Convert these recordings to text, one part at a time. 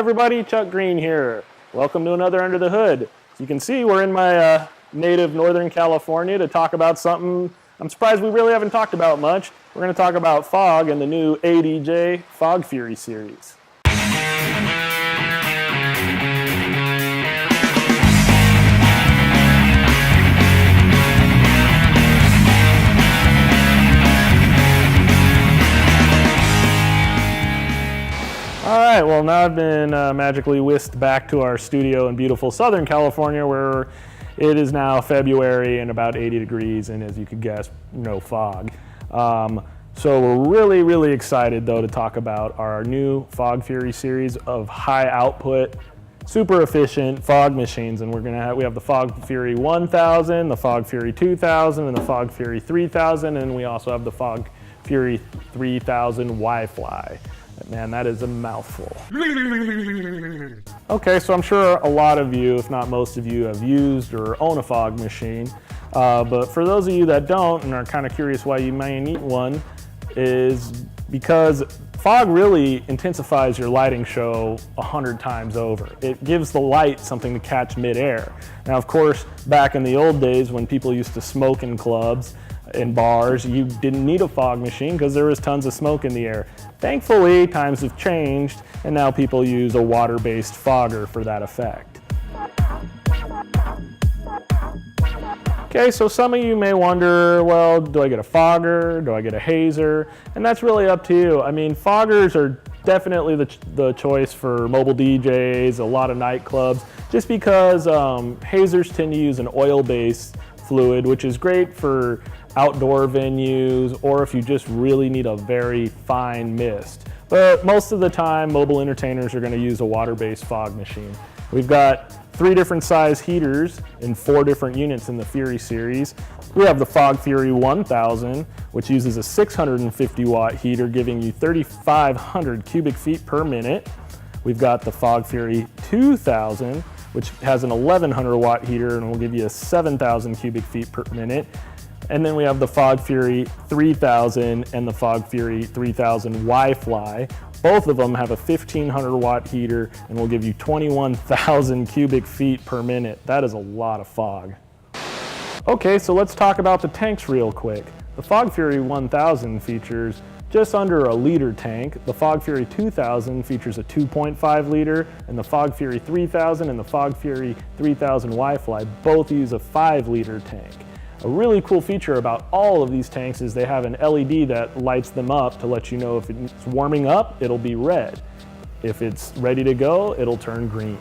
everybody, Chuck Green here. Welcome to another Under the Hood. As you can see, we're in my native Northern California to talk about something I'm surprised we really haven't talked about much. We're going to talk about fog and the new ADJ Fog Fury series. All right, well, now I've been magically whisked back to our studio in beautiful Southern California, where it is now February and about 80 degrees, and as you could guess, no fog. So we're really excited, though, to talk about our new Fog Fury series of high output, super efficient fog machines. And we have the Fog Fury 1000, the Fog Fury 2000, and the Fog Fury 3000, and we also have the Fog Fury 3000 Wi-Fi. Man, that is a mouthful. Okay, so I'm sure a lot of you, if not most of you, have used or own a fog machine. But for those of you that don't and are kind of curious why you may need one, is because fog really intensifies your lighting show 100 times over. It gives the light something to catch midair. Now, of course, back in the old days when people used to smoke in clubs, in bars, you didn't need a fog machine because there was tons of smoke in the air. Thankfully, times have changed, and now people use a water-based fogger for that effect. Okay, so some of you may wonder, well, do I get a fogger? Do I get a hazer? And that's really up to you. I mean, foggers are definitely the choice for mobile DJs, a lot of nightclubs, just because hazers tend to use an oil-based fluid, which is great for outdoor venues or if you just really need a very fine mist. But most of the time, mobile entertainers are going to use a water-based fog machine. We've got 3 different size heaters in 4 different units in the Fury series. We have the Fog Fury 1000, which uses a 650 watt heater, giving you 3,500 cubic feet per minute. We've got the Fog Fury 2000, which has an 1,100 watt heater and will give you a 7,000 cubic feet per minute. And then we have the Fog Fury 3000 and the Fog Fury 3000 Wi-Fi. Both of them have a 1,500 watt heater and will give you 21,000 cubic feet per minute. That is a lot of fog. Okay, so let's talk about the tanks real quick. The Fog Fury 1000 features just under a liter tank. The Fog Fury 2000 features a 2.5 liter, and the Fog Fury 3000 and the Fog Fury 3000 Wi-Fi both use a 5 liter tank. A really cool feature about all of these tanks is they have an LED that lights them up to let you know if it's warming up, it'll be red. If it's ready to go, it'll turn green.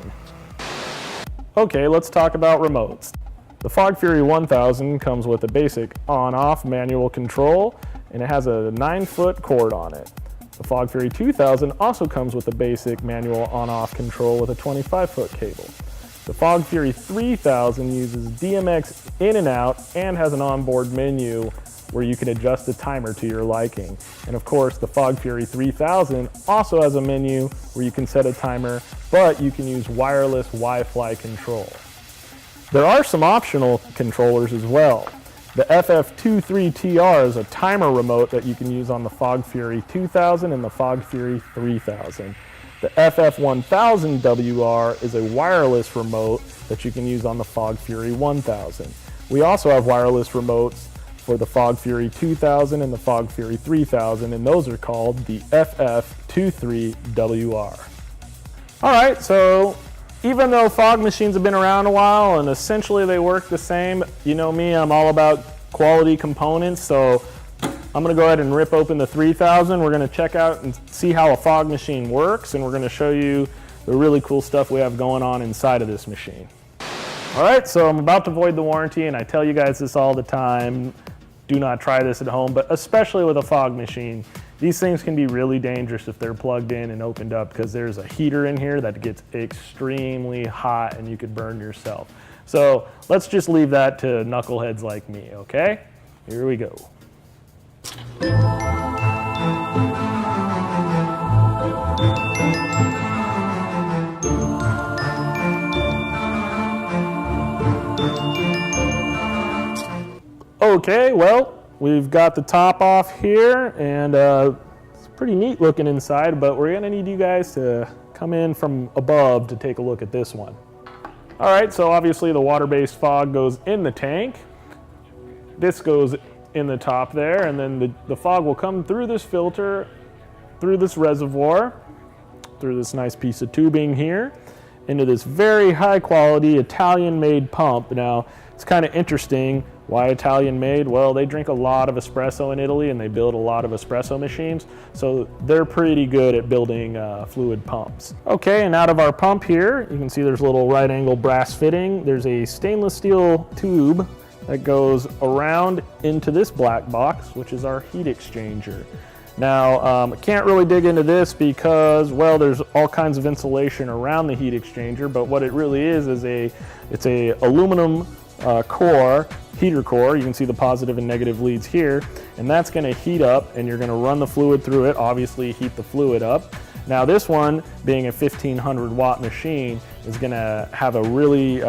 Okay, let's talk about remotes. The Fog Fury 1000 comes with a basic on-off manual control, and it has a 9-foot cord on it. The Fog Fury 2000 also comes with a basic manual on-off control with a 25-foot cable. The Fog Fury 3000 uses DMX in and out and has an onboard menu where you can adjust the timer to your liking. And of course, the Fog Fury 3000 also has a menu where you can set a timer, but you can use wireless Wi-Fi control. There are some optional controllers as well. The FF23TR is a timer remote that you can use on the Fog Fury 2000 and the Fog Fury 3000. The FF1000WR is a wireless remote that you can use on the Fog Fury 1000. We also have wireless remotes for the Fog Fury 2000 and the Fog Fury 3000, and those are called the FF23WR. All right, so even though fog machines have been around a while and essentially they work the same, you know me, I'm all about quality components, so I'm going to go ahead and rip open the 3000. We're going to check out and see how a fog machine works, and we're going to show you the really cool stuff we have going on inside of this machine. All right, so I'm about to void the warranty, and I tell you guys this all the time. Do not try this at home, but especially with a fog machine. These things can be really dangerous if they're plugged in and opened up because there's a heater in here that gets extremely hot and you could burn yourself. So let's just leave that to knuckleheads like me, okay? Here we go. Okay, well, we've got the top off here, and it's pretty neat looking inside, but we're gonna need you guys to come in from above to take a look at this one. All right, so obviously the water-based fog goes in the tank. This goes in the top there, and then the fog will come through this filter, through this reservoir, through this nice piece of tubing here, into this very high quality Italian made pump. Now, it's kind of interesting. Why Italian made? Well, they drink a lot of espresso in Italy and they build a lot of espresso machines, so they're pretty good at building fluid pumps. Okay, and out of our pump here, you can see there's a little right angle brass fitting. There's a stainless steel tube that goes around into this black box, which is our heat exchanger. Now, I can't really dig into this because, well, there's all kinds of insulation around the heat exchanger, but what it really is it's a aluminum core, heater core. You can see the positive and negative leads here, and that's gonna heat up, and you're gonna run the fluid through it, obviously heat the fluid up. Now this one, being a 1500 watt machine, is gonna have a really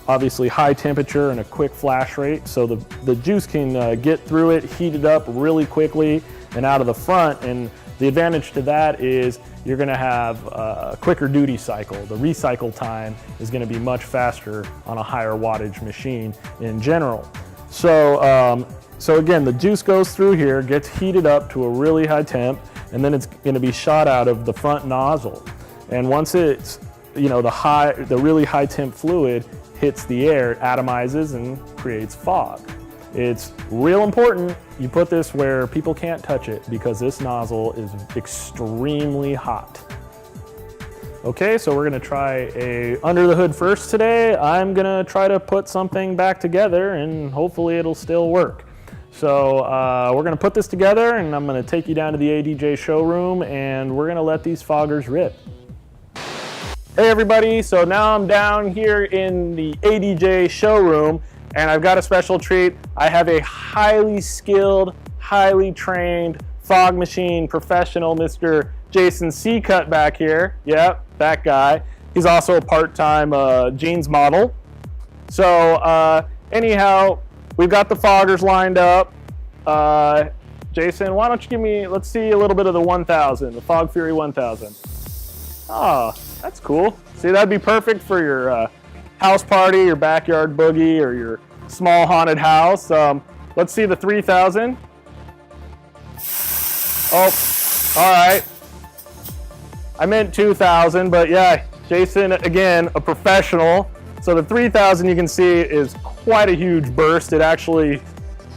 obviously high temperature and a quick flash rate, so the juice can get through it, heat it up really quickly and out of the front. And the advantage to that is you're gonna have a quicker duty cycle. The recycle time is gonna be much faster on a higher wattage machine in general. So, so again, the juice goes through here, gets heated up to a really high temp, and then it's gonna be shot out of the front nozzle. And once it's, you know, the really high temp fluid hits the air, it atomizes and creates fog. It's real important you put this where people can't touch it because this nozzle is extremely hot. Okay, so we're gonna try a under the hood first today. I'm gonna try to put something back together and hopefully it'll still work. So we're gonna put this together and I'm gonna take you down to the ADJ showroom and we're gonna let these foggers rip. Hey everybody, so now I'm down here in the ADJ showroom and I've got a special treat. I have a highly skilled, highly trained fog machine professional, Mr. Jason Seacut back here. Yep, that guy. He's also a part-time jeans model. So anyhow, we've got the foggers lined up. Jason, why don't you give me, let's see a little bit of the 1000, the Fog Fury 1000. Oh, that's cool. See, that'd be perfect for your house party, your backyard boogie, or your small haunted house. Let's see the 3000. Oh, all right. I meant 2000, but yeah, Jason, again, a professional. So the 3000 you can see is quite a huge burst. It actually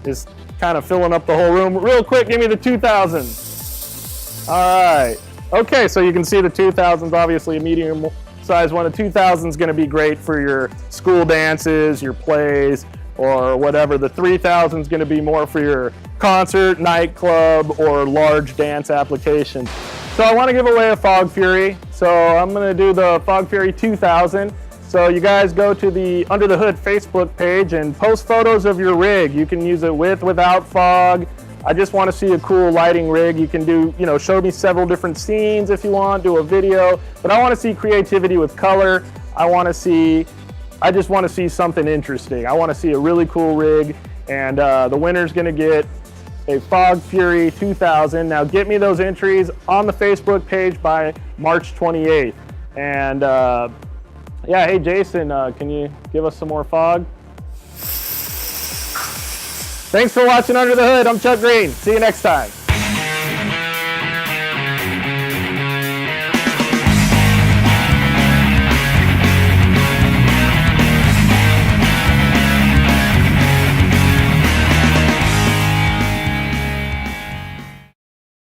is kind of filling up the whole room. Real quick, give me the 2000. All right. Okay, so you can see the 2000's obviously a medium size one. The 2000 is going to be great for your school dances, your plays, or whatever. The 3000 is going to be more for your concert, nightclub, or large dance applications. So I want to give away a Fog Fury. So I'm going to do the Fog Fury 2000. So you guys go to the Under the Hood Facebook page and post photos of your rig. You can use it with, without fog. I just want to see a cool lighting rig. You can do, you know, show me several different scenes if you want, do a video, but I want to see creativity with color. I just want to see something interesting. I want to see a really cool rig, and the winner's going to get a Fog Fury 2000. Now get me those entries on the Facebook page by March 28th. And yeah, hey Jason, can you give us some more fog? Thanks for watching Under the Hood. I'm Chuck Green. See you next time.